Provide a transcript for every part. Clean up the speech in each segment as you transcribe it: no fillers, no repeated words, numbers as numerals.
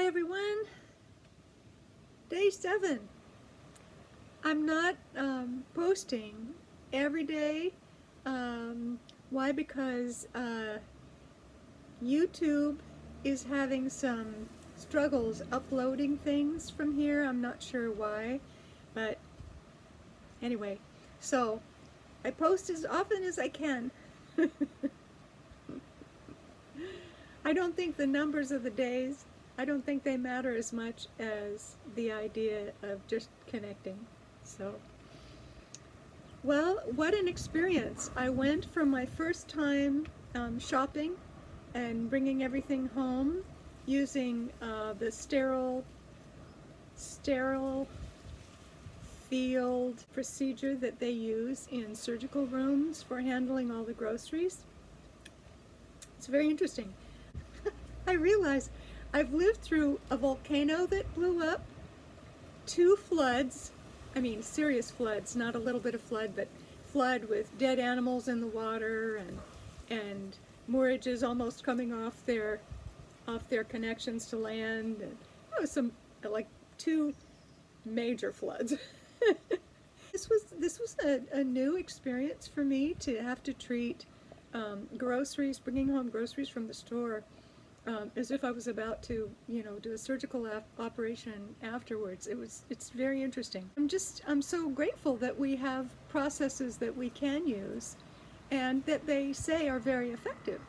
everyone, day 7. I'm not posting every day. Why? Because YouTube is having some struggles uploading things from here. I'm not sure why, but anyway, so I post as often as I can. I don't think the numbers of the days, I don't think they matter as much as the idea of just connecting. So, well, what an experience. I went for my first time shopping and bringing everything home using the sterile field procedure that they use in surgical rooms for handling all the groceries. It's very interesting. I realize I've lived through a volcano that blew up, 2 floods, I mean serious floods, not a little bit of flood, but flood with dead animals in the water and morages almost coming off their connections to land. And it was like 2 major floods. This was a new experience for me, to have to treat groceries, bringing home groceries from the store, as if I was about to, do a surgical operation afterwards. It's very interesting. I'm so grateful that we have processes that we can use and that they say are very effective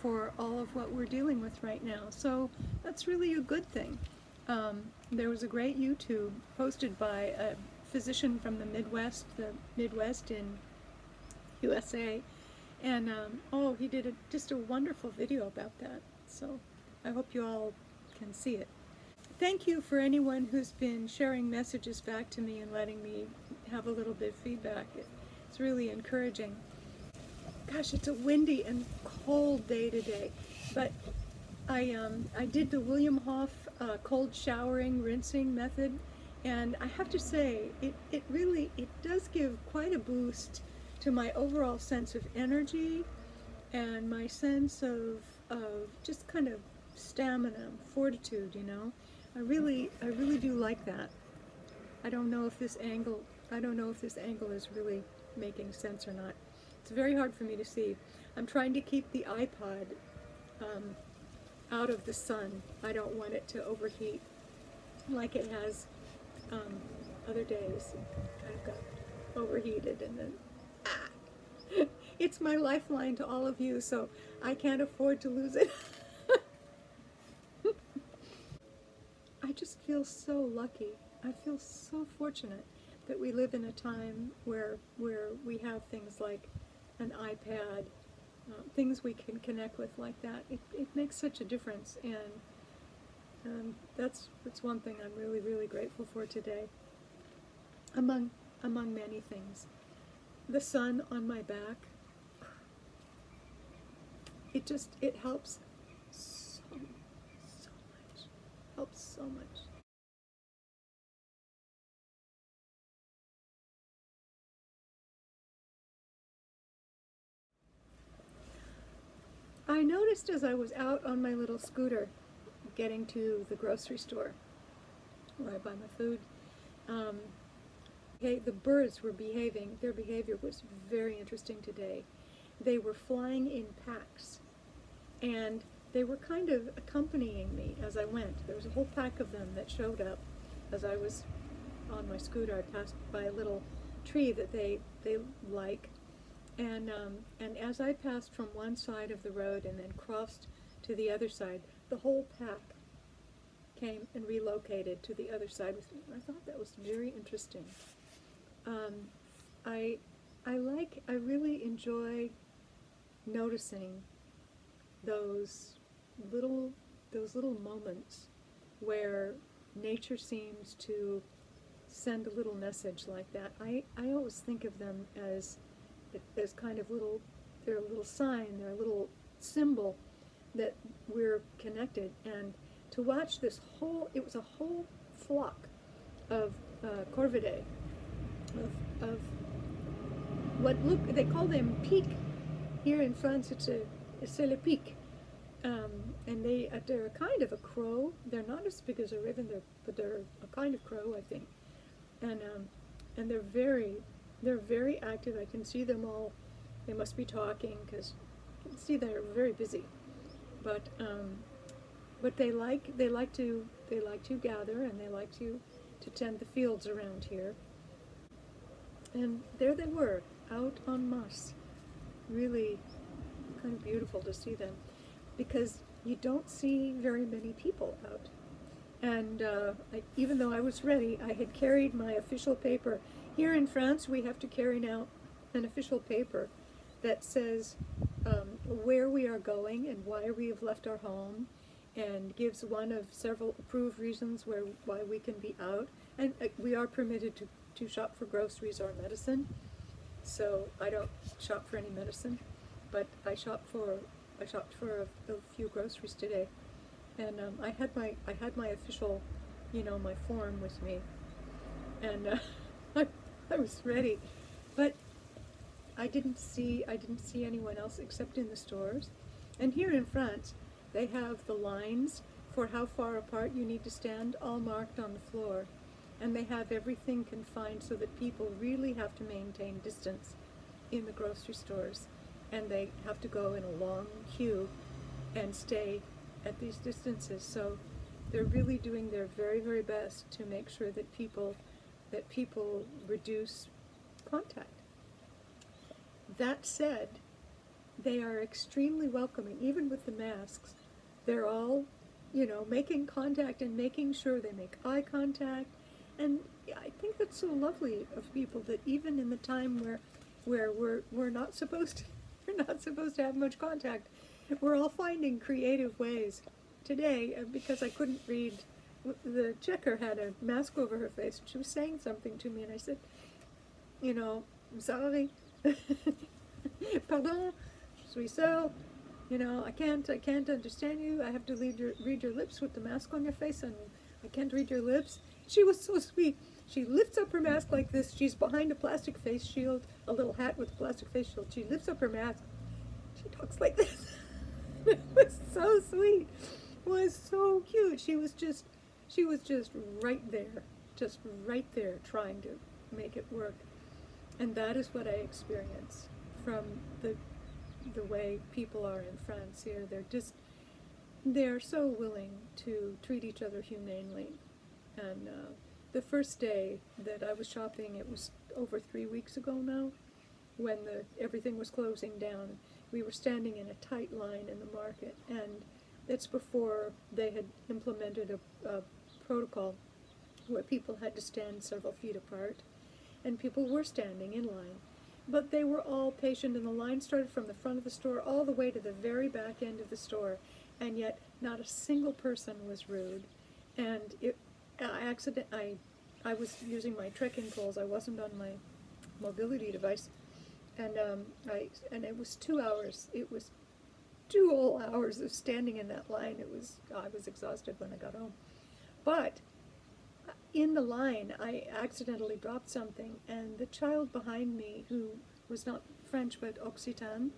for all of what we're dealing with right now. So that's really a good thing. There was a great YouTube posted by a physician from the Midwest in USA, and he did just a wonderful video about that. So I hope you all can see it. Thank you for anyone who's been sharing messages back to me and letting me have a little bit of feedback. It's really encouraging. Gosh, it's a windy and cold day today, but I did the William Hoff cold showering, rinsing method, and I have to say, it really does give quite a boost to my overall sense of energy and my sense of just kind of stamina, fortitude, I really do like that. I don't know if this angle is really making sense or not. It's very hard for me to see. I'm trying to keep the iPod out of the sun. I don't want it to overheat like it has other days. Kind of got overheated, and then it's my lifeline to all of you, so I can't afford to lose it. I just feel so lucky. I feel so fortunate that we live in a time where we have things like an iPad, things we can connect with like that. It makes such a difference, and that's one thing I'm really, really grateful for today, among many things. The sun on my back, it helps so much, helps so much. I noticed as I was out on my little scooter getting to the grocery store where I buy my food, the birds were behaving. Their behavior was very interesting today. They were flying in packs, and they were kind of accompanying me as I went. There was a whole pack of them that showed up as I was on my scooter. I passed by a little tree that they like, and as I passed from one side of the road and then crossed to the other side, the whole pack came and relocated to the other side with me. I thought that was very interesting. I really enjoy noticing those little moments where nature seems to send a little message like that. I always think of them as kind of they're a little sign, they're a little symbol that we're connected. And to watch it was a whole flock of corvidae, of what they call them pique. Here in France, c'est le pique. And they're a kind of a crow. They're not as big as a raven, but they're a kind of crow, I think. And they're very active. I can see them all. They must be talking because I can see they're very busy. But they like to gather, and they like to tend the fields around here. And there they were, out en masse. Really kind of beautiful to see them, because you don't see very many people out. And even though I was ready, I had carried my official paper. Here in France, we have to carry now an official paper that says where we are going and why we have left our home, and gives one of several approved reasons why we can be out. And we are permitted to shop for groceries or medicine. So I don't shop for any medicine, but I shopped for a few groceries today, and I had my official, my form with me, and I was ready, but I didn't see anyone else except in the stores. And here in France, they have the lines for how far apart you need to stand all marked on the floor, and they have everything confined so that people really have to maintain distance in the grocery stores, and they have to go in a long queue and stay at these distances. So they're really doing their very, very best to make sure that people reduce contact. That said, they are extremely welcoming, even with the masks. They're all, making contact and making sure they make eye contact. And I think that's so lovely of people, that even in the time where we're not supposed to have much contact, we're all finding creative ways. Today, because I couldn't read, the checker had a mask over her face, and she was saying something to me, and I said, sorry, pardon, je suis seule, I can't understand you. I have to read your lips with the mask on your face, and I can't read your lips. She was so sweet. She lifts up her mask like this. She's behind a plastic face shield, a little hat with a plastic face shield. She lifts up her mask. She talks like this. It was so sweet. It was so cute. She was just right there, trying to make it work. And that is what I experience from the way people are in France here. They're so willing to treat each other humanely. And the first day that I was shopping, it was over 3 weeks ago now, when everything was closing down. We were standing in a tight line in the market, and that's before they had implemented a protocol where people had to stand several feet apart, and people were standing in line. But they were all patient, and the line started from the front of the store all the way to the very back end of the store, and yet not a single person was rude. And I was using my trekking poles. I wasn't on my mobility device, and it was 2 hours. It was 2 whole hours of standing in that line. I was exhausted when I got home. But in the line, I accidentally dropped something, and the child behind me, who was not French but Occitan,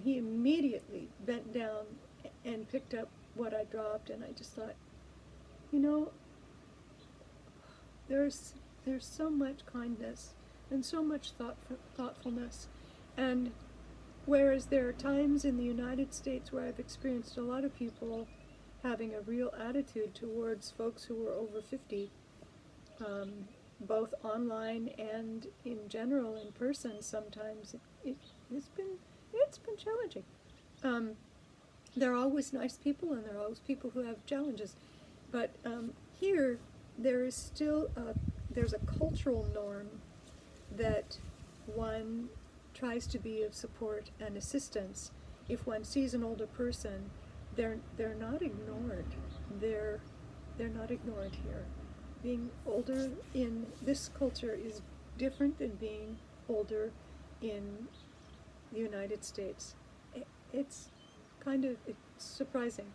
he immediately bent down and picked up what I dropped, and I just thought, there's so much kindness and so much thoughtfulness. And whereas there are times in the United States where I've experienced a lot of people having a real attitude towards folks who were over 50, both online and in general in person, sometimes it's been challenging. There are always nice people, and there are always people who have challenges, but here there is still there's a cultural norm that one tries to be of support and assistance. If one sees an older person, they're not ignored. They're not ignored here. Being older in this culture is different than being older in the United States. It's surprising.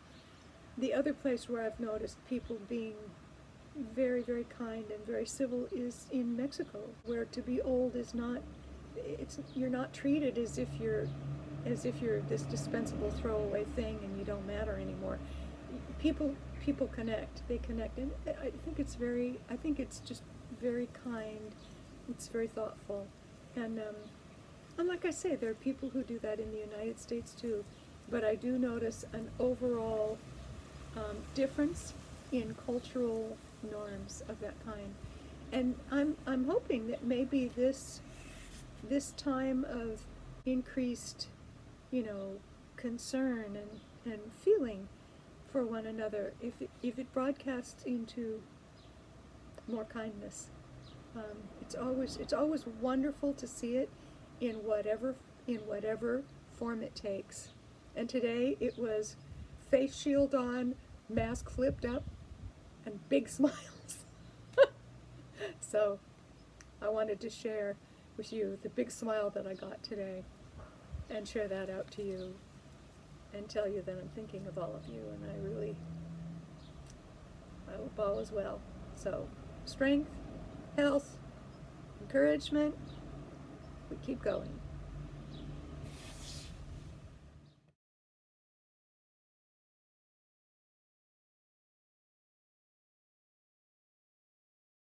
The other place where I've noticed people being very, very kind and very civil is in Mexico, where to be old is not, you're not treated as if you're as if you're this dispensable throwaway thing and you don't matter anymore. People connect. They connect, and I think it's just very kind. It's very thoughtful, and like I say, there are people who do that in the United States too. But I do notice an overall difference in cultural norms of that kind, and I'm hoping that maybe this time of increased, you know, concern and feeling for one another, if it broadcasts into more kindness. It's always wonderful to see it in whatever form it takes. And today it was face shield on, mask flipped up, and big smiles. So I wanted to share with you the big smile that I got today and share that out to you and tell you that I'm thinking of all of you, and I hope all is well. So strength, health, encouragement, we keep going.